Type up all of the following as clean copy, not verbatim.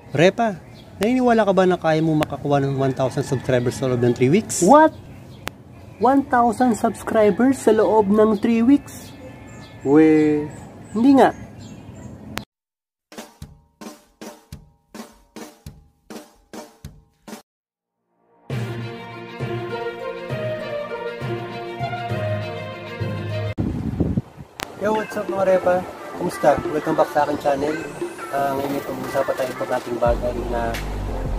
Repa, naniniwala ka ba na kaya mo makakuha ng 1,000 subscribers sa loob ng 3 weeks? What? 1,000 subscribers sa loob ng 3 weeks? Hindi nga. Yo, what's up mga Repa? Kumusta? Welcome back sa aking channel. Ngayon ito, mag-usapan tayo ng ating bagay na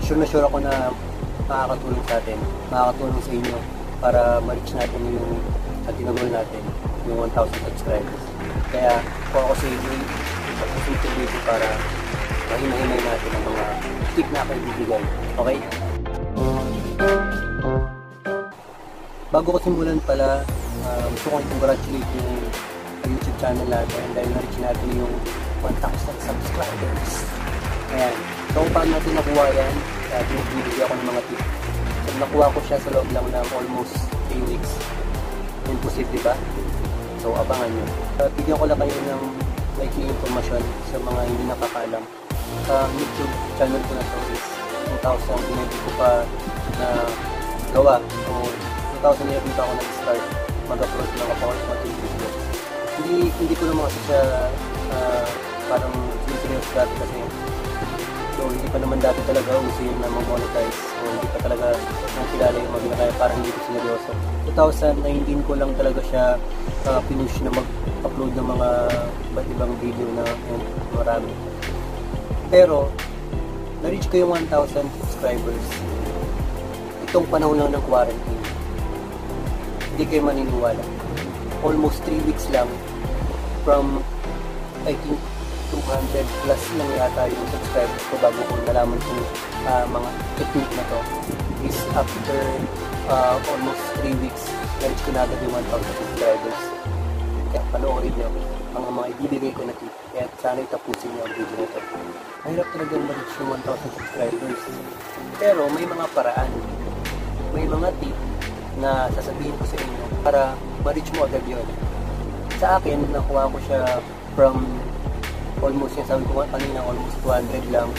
sure ako na makakatulong sa atin, makakatulong sa inyo para ma-reach natin yung tinagol natin, yung 1,000 subscribers. Kaya kung ako sa inyo, pag-usutin dito para mahimay natin ang mga tip na aking bibigay. Okay? Bago ko simulan pala, gusto kong i-congratulate yung YouTube channel natin dahil na-reach natin yung 1,000 subscribers. Ayan. So, kung paano natin nakuha yan, binibigyan ako ng mga tips. So, nakuha ko siya sa loob lang ng almost 3 weeks. Imposible, diba? So, abangan nyo. Bigyan ko lang kayo ng likely information sa mga hindi nakakaalam. YouTube channel ko na to is 2011 ko pa na gawa. So, 2011 pa ako nag-start mag-upload ng mga videos. Hindi ko naman kasi siya parang seryoso dati kasi so hindi pa naman dati talaga uso yun na mag-monetize, so hindi pa talaga nakilala yung mga kaya parang hindi ko seryoso. 2019 ko lang talaga siya pinush na mag-upload ng mga iba't ibang video na marami, pero na-reach ko yung 1,000 subscribers itong panahon lang ng quarantine. Hindi kayo maniniwala, almost 3 weeks lang, from I think 200 plus lang yata yung subscribers ko bago ko nalaman kung mga technique na to is after almost 3 weeks na-reach ko na agad yung 1,000 subscribers. Kaya panoorin nyo ang mga ibibigay ko na tip, kaya sana itapusin nyo ang video na to. Mahirap talaga ma-reach yung 1,000 subscribers, pero may mga paraan, may mga tip na sasabihin ko sa inyo para ma-reach mo agad yun. Sa akin, nakuha ko siya from almost, yung sabi ko kanina, almost 200 lang.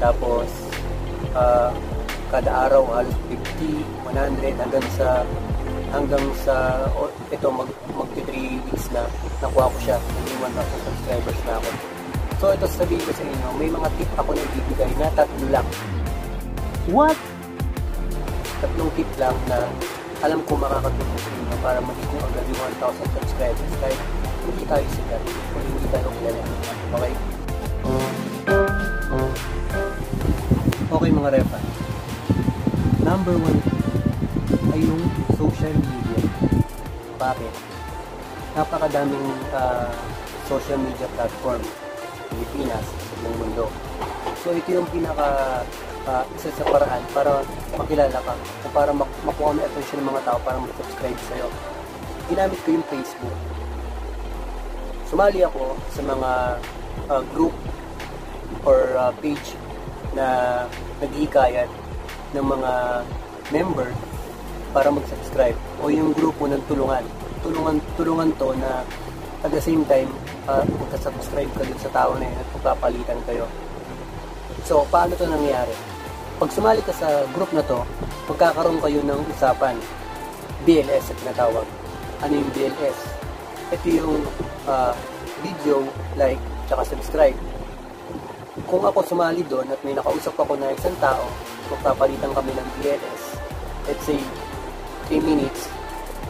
Tapos, kada araw, halos 50, 100, hanggang sa ito, magti 3 weeks na, nakuha ko siya. May 1,000 subscribers na ako. So, ito sabihin ko sa inyo, may mga tip ako na ibibigay na 3 lang. What? 3 tip lang na alam ko makakatulong sa inyo para mag-reach mo agad yung 1,000 subscribers kahit hindi tayo sikat o hindi tayo kilala. Okay? Okay mga Repa. Number 1 ay yung social media. Bakit? Napakadaming social media platform sa Pilipinas, sa buong mundo. So ito yung isa sa paraan para makilala ka o para makuha mo attention ng mga tao para mag-subscribe sa'yo. Ginamit ko yung Facebook. Sumali ako sa mga group or page na naghihikayat ng mga member para mag-subscribe, o yung grupo ng tulungan to na at the same time magka-subscribe ka dun sa tao na yun at magpapalitan kayo. So, paano to nangyayari? Pag sumali ka sa group na to, magkakaroon kayo ng usapan. BLS at tinatawag. Ano yung BLS? Ito yung video, like, tsaka subscribe. Kung ako sumali doon at may nakausap ako na isang tao, magpapalitan kami ng BLS. Let's say, 3 minutes,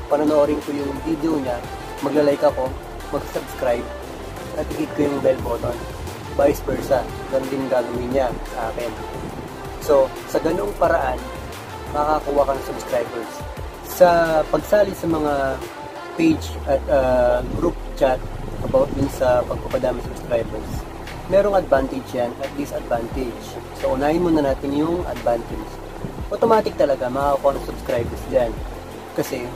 panonoorin ko yung video niya, magla-like ako, mag-subscribe, at hit ko yung bell button. Vice versa, ganun din gagawin niya sa akin. So, sa ganung paraan, makakakuha ka ng subscribers. Sa pagsali sa mga page at group chat about din sa pagpapadami subscribers, merong advantage yan at disadvantage. So, unahin muna natin yung advantage. Automatic talaga, makakakuha ng subscribers dyan. Kasi,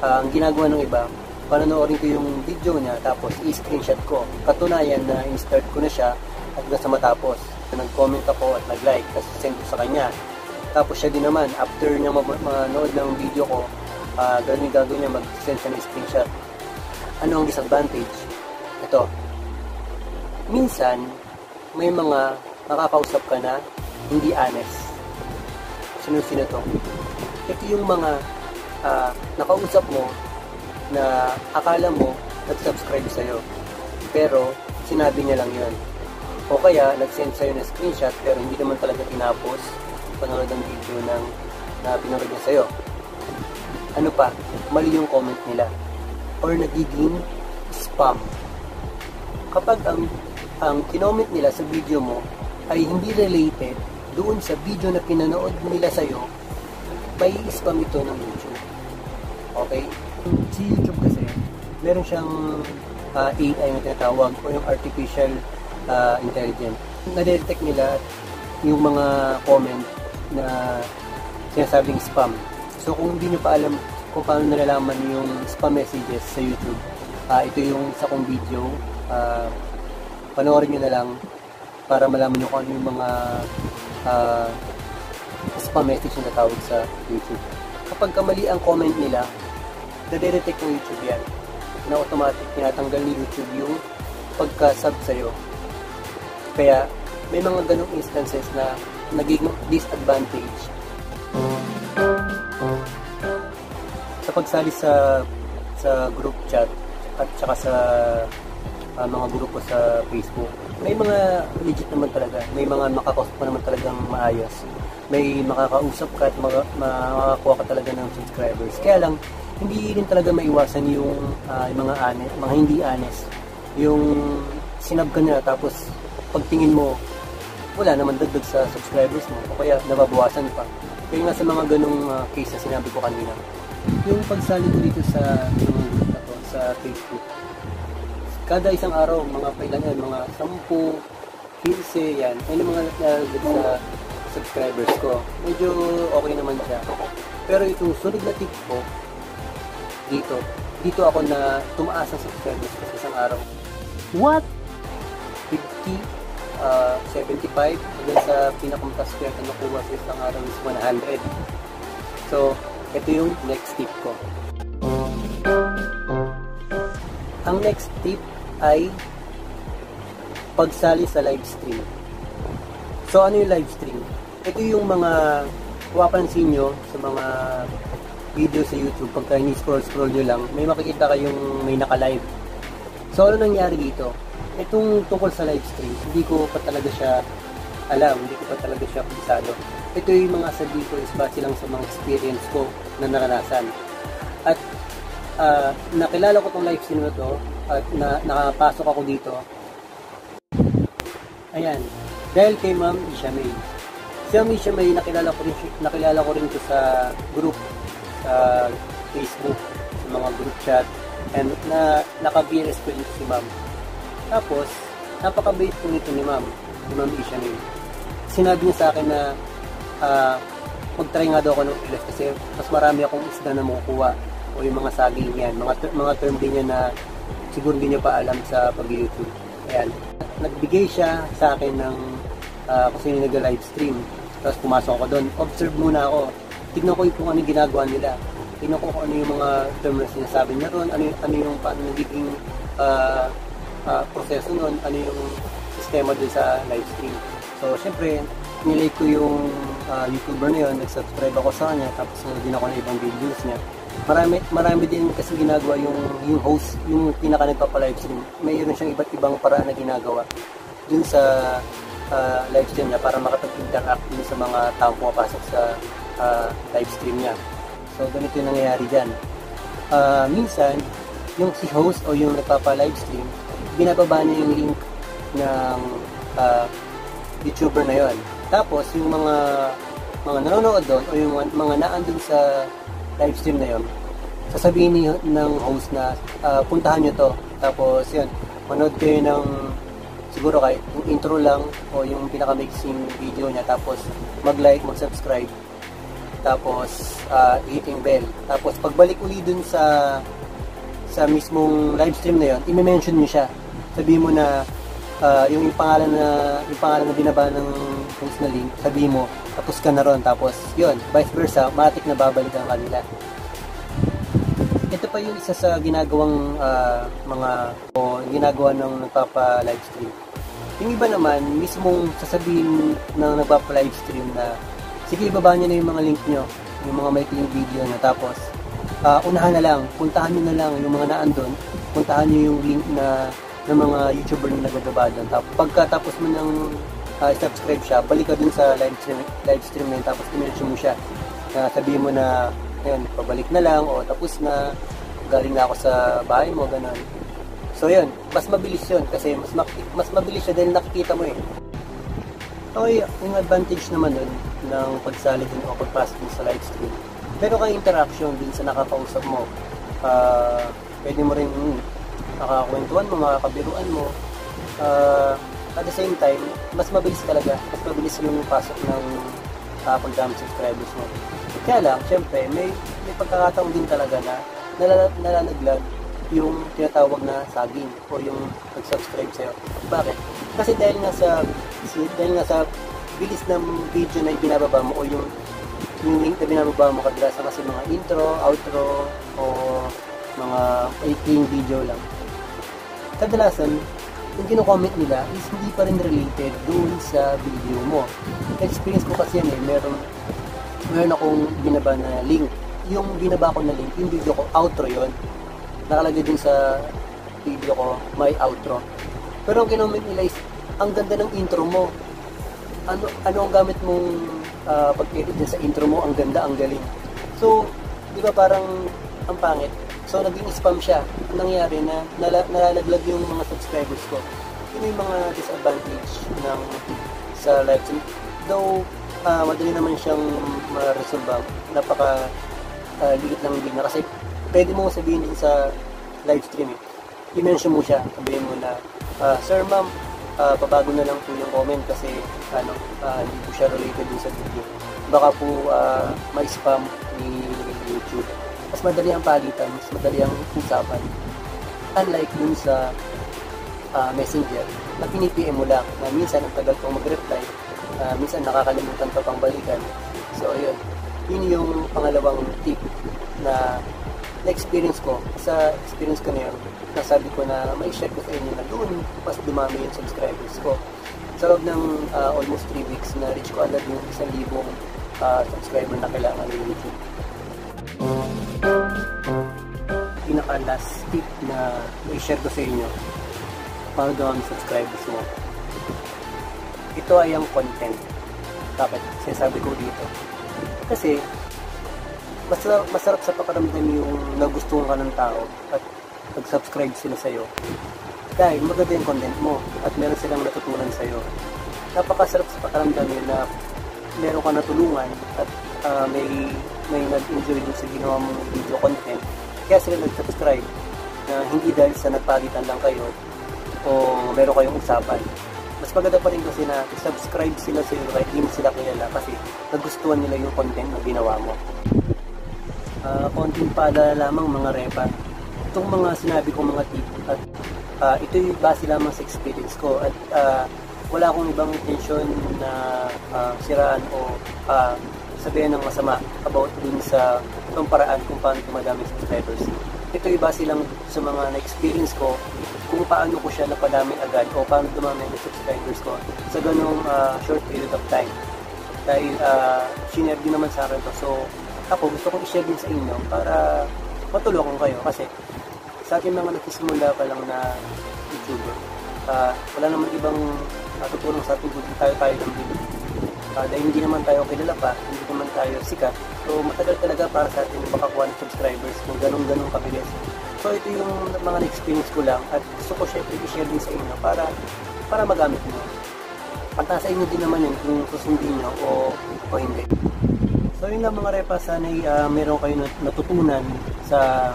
ang ginagawa ng iba, panonoorin ko yung video niya, tapos i-screenshot ko. Katunayan na in-start ko na siya at nasa matapos. Nag-comment ako at nag-like, tapos send ko sa kanya. Tapos siya din naman, after niya manood ng video ko, gagawin niya, mag-send siya ng screenshot. Ano ang disadvantage? Ito, minsan, may mga makakausap ka na hindi honest. Sino-sino to? Ito yung mga nakausap mo na akala mo nag-subscribe sa'yo. Pero, sinabi niya lang yun. O kaya, nag-send sa'yo na screenshot pero hindi naman talaga tinapos panonood ng video na pinanood niya sa'yo. Ano pa? Mali yung comment nila. Or nagiging spam. Kapag ang kinoment nila sa video mo ay hindi related doon sa video na pinanood nila sa'yo, may spam ito ng YouTube. Okay? Si YouTube kasi, meron siyang AI na tinatawag o yung artificial intelligence. Na-detect nila yung mga comment na sinasabing spam. So kung hindi nyo pa alam kung paano nalalaman yung spam messages sa YouTube, ito yung isa kong video. Panoorin nyo na lang para malaman nyo kung ano yung mga spam message na tawag sa YouTube. Kapag kamali ang comment nila, nadedetect ng YouTube yan. Na automatic tinatanggal ni YouTube yung pagka-sub sa'yo. Kaya may mga ganong instances na naging disadvantage sa pagsali sa group chat at saka sa mga grupo sa Facebook. May mga legit naman talaga. May mga makakausap pa naman talagang maayos. May makakausap ka at makakakuha ka talaga ng subscribers. Kaya lang, hindi rin talaga maiwasan yung mga hindi honest. Yung sinab ka nila tapos pagtingin mo, wala naman dagdag sa subscribers mo o kaya nababawasan pa. Kaya nga sa mga ganong case na sinabi ko kanina, yung pagsali ko dito sa group na to, sa Facebook, kada isang araw, mga kailan yan, mga 10, 15, yan, may mga nalagdag sa subscribers ko. Medyo okay naman siya. Pero itong sulit na tip ko, dito ako na tumaas ang subscribers ko sa isang araw. What? 50, 75, hanggang sa pinakamataas ko na nakuha sa isang araw is 100. So, ito yung next tip ko. Ang next tip ay pagsali sa live stream. So, ano yung live stream? Ito yung mga mapapansin nyo sa mga video sa YouTube. Pagka ni-scroll nyo lang, may makikita kayong may naka-live. So, ano nangyari dito? Itong tungkol sa live stream, hindi ko pa talaga siya alam, hindi ko pa talaga siya pisado. Ito yung mga sabi ko is base lang sa mga experience ko na naranasan. At nakilala ko tong live stream na to at nakapasok ako dito. Ayan, dahil kay Ma'am Isha May. Si Ma'am Isha May, nakilala ko rin ito sa group sa Facebook, sa mga group chat, and naka-BRS ko dito si Ma'am. Tapos, napaka-bait po nito ni Ma'am Isha May. Sinabi niya sa akin na mag-try nga daw ako ng ilef kasi mas marami akong isda na makukuha o yung mga saging yan, mga term din niya na siguro hindi niya pa alam sa pag-YouTube. Ayan. Nagbigay siya sa akin ng kung sino nag-live stream. Tapos pumasok ako doon. Observe muna ako. Tignan ko kung ano yung ginagawa nila. Tignan ko kung ano yung mga term na sinasabi niya ron, ano yung paano nagiging proseso nun, ano yung sistema dun sa live stream. So, syempre, nilike ko yung YouTuber na yun, nag-subscribe ako sa kanya, tapos din ako na ibang videos niya. Marami din kasi ginagawa yung host, yung pinaka nagpapa-live stream. Mayroon siyang iba't ibang paraan na ginagawa dun sa live stream niya para makapag-interact din sa mga taong pumapasok sa live stream niya. So, ganito yung nangyayari dyan. Minsan, yung si host o yung nagpapa-live stream, binababa niya yung link ng YouTuber na yon. Tapos, yung mga nanonood doon o yung mga naandun sa live stream na yon, sasabihin ng host na puntahan nyo to. Tapos, yun, manood kayo ng siguro kahit yung intro lang o yung pinaka-mixing video niya. Tapos, mag-like, mag-subscribe. Tapos, hit yung bell. Tapos, pagbalik uli dun sa mismong live stream na yon, i-mention nyo siya. Sabihin mo na yung pangalan na binaba ng host na link, sabihin mo, tapos ka na ron, tapos yun, vice versa, matik na babalik ang kanila. Ito pa yung isa sa ginagawang ginagawa ng nagpapa live stream. Yung iba naman, mismong sasabihin na nagpapa-live stream na sige, ibaba nyo na yung mga link nyo, yung mga maikling video na, tapos unahan na lang, puntahan nyo na lang yung mga naandun, puntahan nyo yung link na ng mga YouTuber na nagbababa doon. Tapos pagkatapos mo ng subscribe siya, balik ka dun sa live stream na yun, tapos i-mention mo siya. Sabihin mo na, ayun, pabalik na lang, o tapos na, galing na ako sa bahay mo, ganun. So yun, mas mabilis yun, kasi mas mabilis siya dahil nakikita mo eh. Okay, yung advantage naman nun, ng pagsali din o pagpasok mo sa live stream, meron kang interaction din sa nakakausap mo. Pwede mo rin nakakakwentuhan mo, makakabiruan mo. At the same time, mas mabilis talaga. Mas mabilis yung pasok ng pagdami subscribers mo. Kaya lang, syempre, may pagkakataon din talaga na nalalaglag yung tinatawag na saging o yung nag-subscribe sa'yo. Bakit? Kasi dahil nga sa bilis ng video na binababa mo o yung link na binababa mo, kadalasan kasi mga intro, outro, o mga maikling video lang. Kadalasan, yung kino-comment nila is hindi pa rin related doon sa video mo. Experience ko kasi yan eh, meron akong binaba na link. Yung binaba ko na link, yung video ko, outro yon. Nakalagay din sa video ko, may outro. Pero ang kino-comment nila is, ang ganda ng intro mo. Ano ang gamit mong pag-edit din sa intro mo, ang ganda, ang galing. So, di ba parang ang pangit? So, naging spam siya. Ang nangyari na nalalaglag yung mga subscribers ko. Yun yung mga disadvantage sa live stream. Though, madali naman siyang ma-resolve. Napaka-ligit lang din na. Kasi, pwede mo sabihin din sa live stream eh. I-mention mo siya. Sabihin mo na, Sir, Ma'am, pabago na lang po yung comment kasi hindi po siya related din sa video. Baka po ma-spam ni YouTube. Mas madali ang palitan, mas madali ang usapan. Unlike dun sa messenger, na pinipm mo lang, na minsan ang tagal kong mag-reply, minsan nakakalimutan pa pang balikan. So ayun, yun yung pangalawang tip na experience ko. Sa experience ko na yun, nasabi ko na may share ko sa inyo na doon mas dumami yung subscribers ko. Sa loob ng almost 3 weeks na reach ko agad yung 1,000 subscriber na kailangan ng YouTube. Pinaka last tip na i-share ko sa inyo para dumami subscribers mo. Ito ay ang content. Bakit? Sinasabi ko dito. Kasi masarap sa pakiramdam yung nagustuhan ka ng tao at nag-subscribe sila sa'yo. Dahil maganda yung content mo at meron silang natutunan sa'yo. Napakasarap sa pakiramdam yun na meron ka natulungan at may nag-enjoy dun sa ginawa mong video content. Kaya sila nag-subscribe na hindi dahil sa nagpalitan lang kayo o meron kayong usapan. Mas maganda pa rin kasi na subscribe sila sa'yo kahit hindi sila kilala kasi nagustuhan nila yung content na ginawa mo. Konting paalala lamang mga repa. Itong mga sinabi kong mga tip at ito'y base lamang sa experience ko at wala akong ibang intention na siraan o sabihin ng masama about dun sa itong paraan kung paano tumadami subscribers. Ito'y base lang sa mga na-experience ko kung paano ko siya napadami agad o paano dumami ang subscribers ko sa ganong short period of time. Dahil shinare din naman sa akin to. So, ako gusto kong i-share din sa inyo para matulungan kayo kasi sa ating mga nagsisimula pa lang na YouTuber, wala naman ibang tutulong sa ating kung tayo ng video. Dahil hindi naman tayo kilala pa, hindi naman tayo sikat, so matagal talaga para sa atin makakuha ng subscribers kung ganun kabilis. So ito yung mga na-experience ko lang at gusto ko syempre i-share din sa inyo para magamit nyo. At nasa inyo din naman yun kung susundin nyo o hindi. So yun lang mga repa, sana'y meron kayo natutunan sa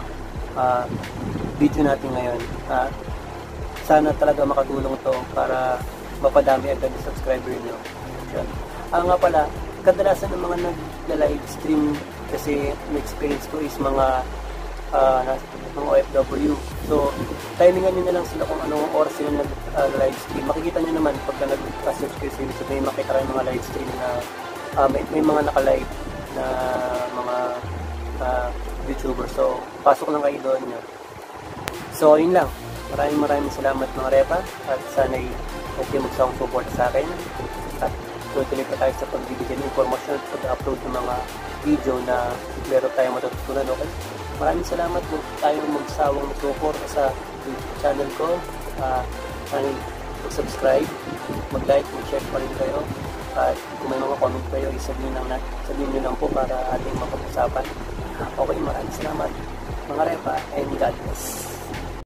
video natin ngayon. Sana talaga makatulong to para mapadami agad yung subscriber nyo. Nga pala, kadalasan ng mga nag-live stream kasi na-experience ko is mga OFW. So, timingan nyo na lang sila kung anong oras sila nag-live stream. Makikita nyo naman pagka nag-search kayo sa YouTube, may makita kayo mga live stream na may mga naka-live na mga YouTuber. So, pasok lang kayo doon. So, yun lang. Maraming salamat mga repa at sana'y huwag kayo magsawang support sa akin. At tuloy-tuloy pa tayo sa pagbibigay ng informasyon at pag-upload ng mga video na meron tayong matututunan. Okay? Maraming salamat kung tayong magsawang support sa channel ko. Mag-subscribe, mag-like, mag-share pa rin kayo. At kung may mga comment kayo, sabihin nyo lang po para ating mapag-usapan. Okay, maraming salamat mga repa, and God bless.